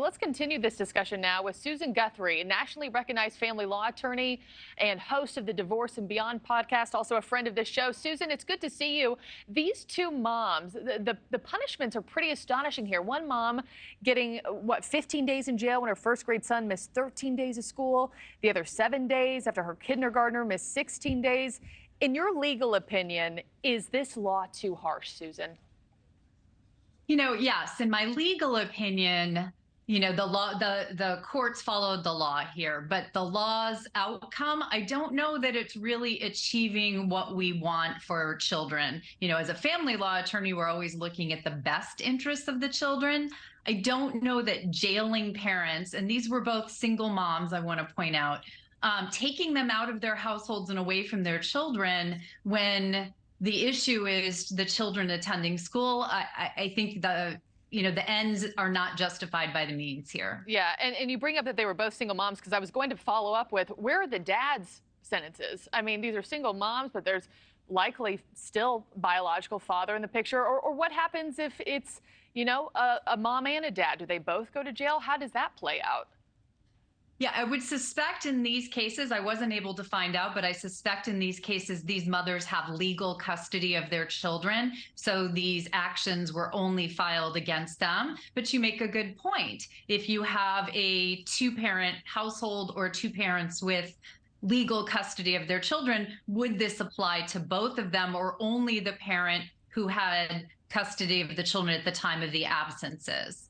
let's continue this discussion now with Susan Guthrie, a nationally recognized family law attorney and host of the Divorce and Beyond podcast, also a friend of this show. Susan, it's good to see you. These two moms, the punishments are pretty astonishing here. One mom getting, 15 days in jail when her first grade son missed 13 days of school. The other 7 days after her kindergartner missed 16 days. In your legal opinion, is this law too harsh, Susan? Yes, in my legal opinion, the courts followed the law here, but the law's outcome, I don't know that it's really achieving what we want for children. As a family law attorney, we're always looking at the best interests of the children. I don't know that jailing parents, and these were both single moms, I want to point out, taking them out of their households and away from their children when the issue is the children attending school. I think the ends are not justified by the means here. Yeah, and you bring up that they were both single moms, because I was going to follow up with, where are the dad's sentences? I mean, these are single moms, but there's likely still biological father in the picture. Or what happens if it's, a mom and a dad? Do they both go to jail? How does that play out? Yeah, I would suspect in these cases, I wasn't able to find out, but I suspect in these cases, these mothers have legal custody of their children. So these actions were only filed against them. But you make a good point. If you have a two-parent household or two parents with legal custody of their children, would this apply to both of them or only the parent who had custody of the children at the time of the absences?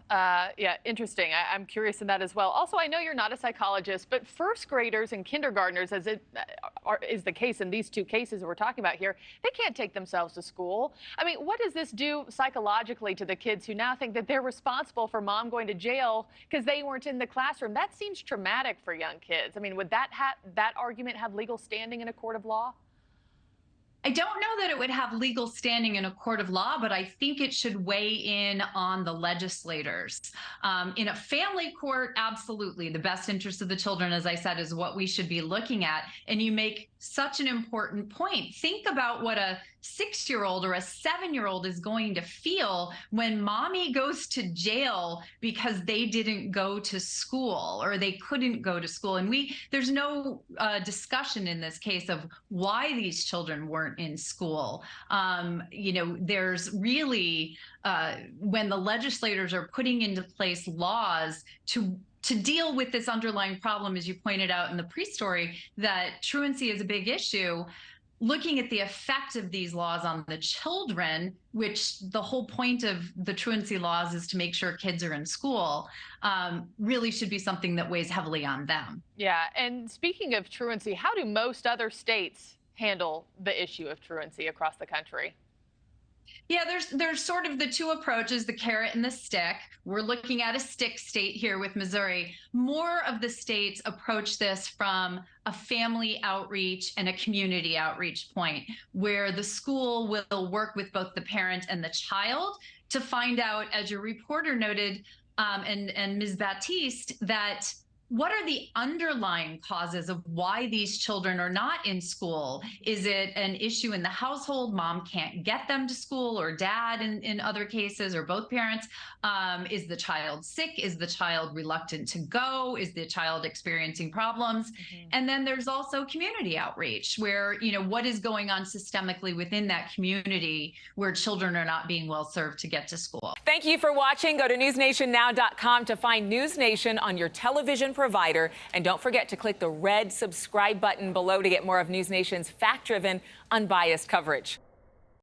Yeah, interesting. I'm curious in that as well. Also, I know you're not a psychologist, but first graders and kindergartners, as is the case in these two cases that we're talking about here, they can't take themselves to school. I mean, what does this do psychologically to the kids who now think that they're responsible for mom going to jail because they weren't in the classroom? That seems traumatic for young kids. I mean, would that argument have legal standing in a court of law? I don't know that it would have legal standing in a court of law, but I think it should weigh in on the legislators. In a family court, absolutely. The best interest of the children, as I said, is what we should be looking at. And you make such an important point. Think about what a 6-year-old or a 7-year-old is going to feel when mommy goes to jail because they didn't go to school or they couldn't go to school. And there's no discussion in this case of why these children weren't in school. There's really, when the legislators are putting into place laws to deal with this underlying problem, as you pointed out in the pre-story, that truancy is a big issue, looking at the effect of these laws on the children, which the whole point of the truancy laws is to make sure kids are in school, really should be something that weighs heavily on them. Yeah, and speaking of truancy, how do most other states handle the issue of truancy across the country? Yeah, there's sort of the two approaches, the carrot and the stick. We're looking at a stick state here with Missouri. More of the states approach this from a family outreach and a community outreach point, where the school will work with both the parent and the child to find out, as your reporter noted, and Ms. Baptiste, that what are the underlying causes of why these children are not in school? Is it an issue in the household? Mom can't get them to school, or dad in other cases, or both parents? Is the child sick? Is the child reluctant to go? Is the child experiencing problems? Mm-hmm. And then there's also community outreach, where, what is going on systemically within that community where children are not being well served to get to school. Thank you for watching. Go to newsnationnow.com to find NewsNation on your television provider. And don't forget to click the red subscribe button below to get more of NewsNation's fact-driven, unbiased coverage.